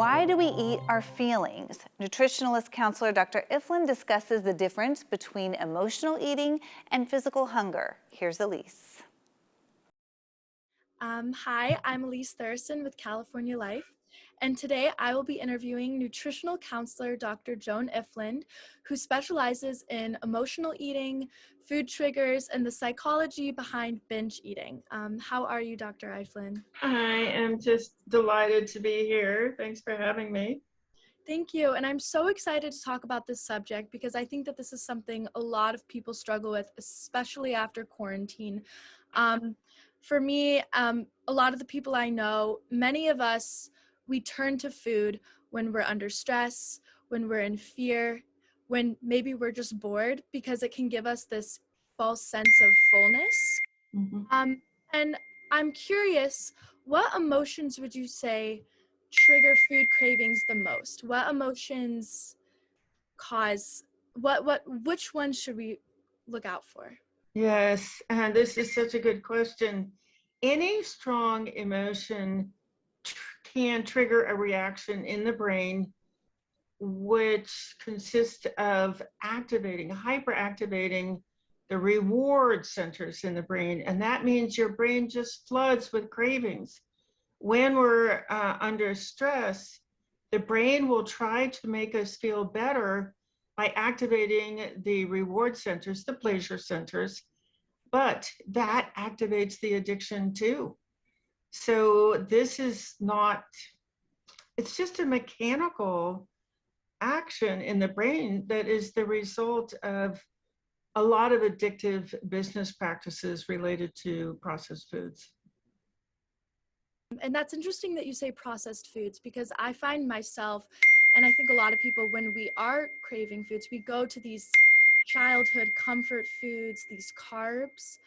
Why do we eat our feelings? Nutritionalist counselor Dr. Iflin discusses the difference between emotional eating and physical hunger. Here's Elise. Hi, I'm Elise Thuresson with California Life, and today I will be interviewing nutritional counselor Dr. Joan Iflin, who specializes in emotional eating, food triggers, and the psychology behind binge eating. How are you, Dr. Iflin? I am just delighted to be here. Thanks for having me. Thank you, and I'm so excited to talk about this subject because I think that this is something a lot of people struggle with, especially after quarantine. For me, a lot of the people I know, many of us, we turn to food when we're under stress, when we're in fear, when maybe we're just bored because it can give us this false sense of fullness. Mhm. And I'm curious, what emotions would you say trigger food cravings the most? What emotions cause which ones should we look out for? Yes, and this is such a good question. Any strong emotion can trigger a reaction in the brain, which consists of hyperactivating the reward centers in the brain. And that means your brain just floods with cravings. When we're under stress, the brain will try to make us feel better by activating the reward centers, the pleasure centers, but that activates the addiction too. So this is not, it's just a mechanical action in the brain that is the result of a lot of addictive business practices related to processed foods. And that's interesting that you say processed foods because I find myself, and I think a lot of people, when we are craving foods, we go to these childhood comfort foods, these carbs.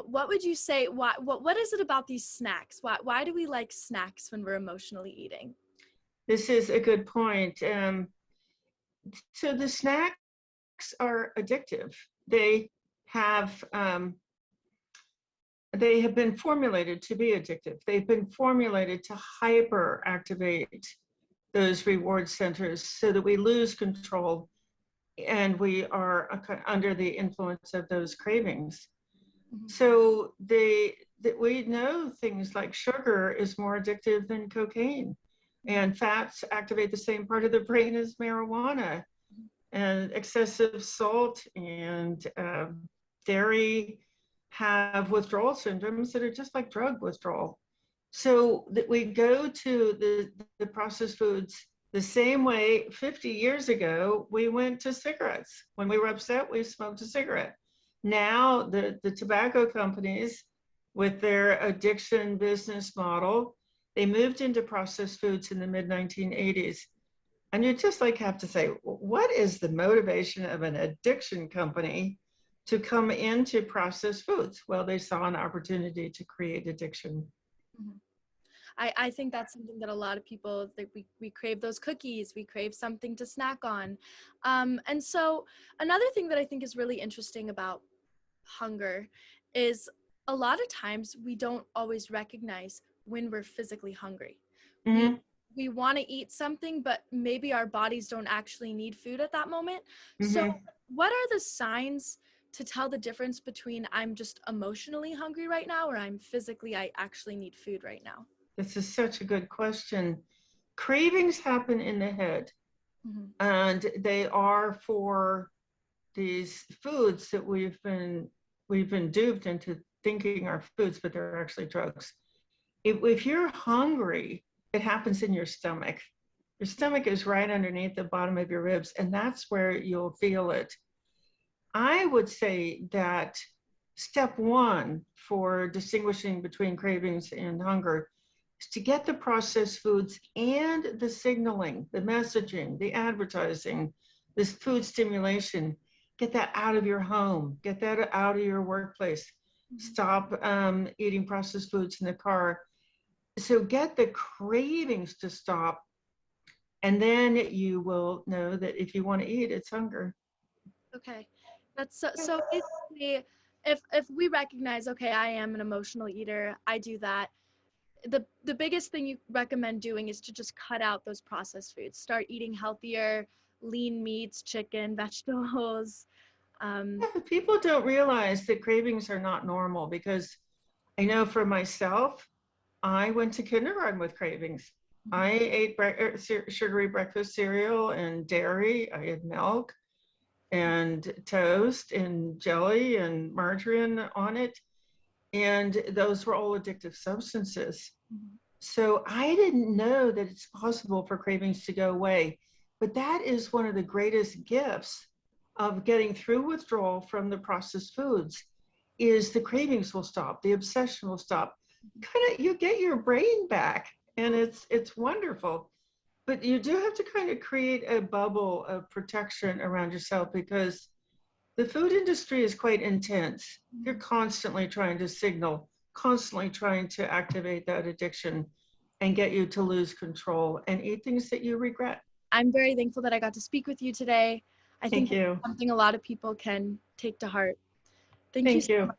What would you say, what is it about these snacks? Why do we like snacks when we're emotionally eating? This is a good point. So the snacks are addictive. Have um, they have been formulated to be addictive. They've been formulated to hyperactivate those reward centers so that we lose control and we are under the influence of those cravings. Mhm. So we know things like sugar is more addictive than cocaine, and fats activate the same part of the brain as marijuana, and excessive salt and dairy have withdrawal syndromes that are just like drug withdrawal. So that we go to the processed foods the same way 50 years ago we went to cigarettes. When we were upset, we smoked a cigarette. Now the tobacco companies, with their addiction business model, they moved into processed foods in the mid 1980s. And you just like have to say, what is the motivation of an addiction company to come into processed foods? Well, they saw an opportunity to create addiction. Mhm. I think that's something that a lot of people, that we crave those cookies, we crave something to snack on. And so another thing that I think is really interesting about hunger is a lot of times we don't always recognize when we're physically hungry. We Mm-hmm. we want to eat something, but maybe our bodies don't actually need food at that moment. So Mm-hmm. what are the signs to tell the difference between I'm just emotionally hungry right now or I actually need food right now? This is such a good question. Cravings happen in the head, Mhm. and they are for these foods that we've been duped into thinking are foods, but they're actually drugs. If you're hungry, it happens in your stomach. Your stomach is right underneath the bottom of your ribs, and that's where you'll feel it. I would say that step one for distinguishing between cravings and hunger is to get the processed foods and the signaling, the messaging, the advertising, this food stimulation, get that out of your home, get that out of your workplace. Stop eating processed foods in the car. So get the cravings to stop, and then you will know that if you want to eat, it's hunger. Okay. That's so basically if we recognize, okay, I am an emotional eater, I do that. the biggest thing you recommend doing is to just cut out those processed foods. Start eating healthier, lean meats, chicken, vegetables. People don't realize that cravings are not normal, because I know for myself, I went to kindergarten with cravings. I ate sugary breakfast cereal and dairy. I had milk and toast and jelly and margarine on it. And those were all addictive substances. So I didn't know that it's possible for cravings to go away. But that is one of the greatest gifts of getting through withdrawal from the processed foods, is the cravings will stop, the obsession will stop. Kind of, you get your brain back, and it's wonderful. But you do have to kind of create a bubble of protection around yourself, because the food industry is quite intense. You're constantly trying to signal, constantly trying to activate that addiction and get you to lose control and eat things that you regret. I'm very thankful that I got to speak with you today. I think Thank you. it's something a lot of people can take to heart. Thank you Thank so you. much.